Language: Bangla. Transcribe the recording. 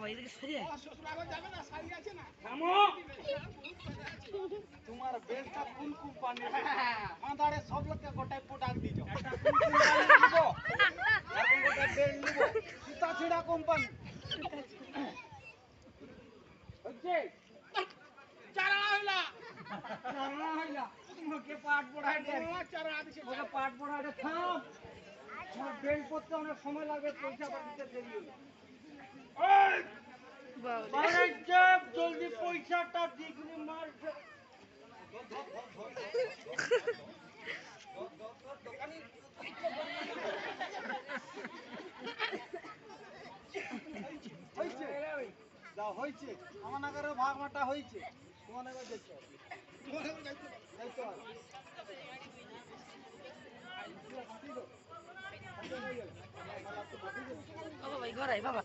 এদিকে সরিয়ে তোমার বেলটা কোন কোম্পানির মাদারে সব লোককে গোটাই পোটাক দিছো এখন গোটা বেল নিব সুতা ছিড়া কোম্পানি হচ্ছে চারা হইলা তোমাকে পাট পড়ায় চারা দিছে ওকে পাট পড়ায় থাম আমার বেল করতে অনেক সময় লাগবে পয়সা দিতে দেরি হবে আরে জব জলদি পয়সাটা দিগনি মার হইছে যা হইছে আমার নাগারে ভাগমাটা হইছে তোমার নাগারে দেখছো তোমার নাগারে যাইতো বাবা ভাই ঘরে বাবা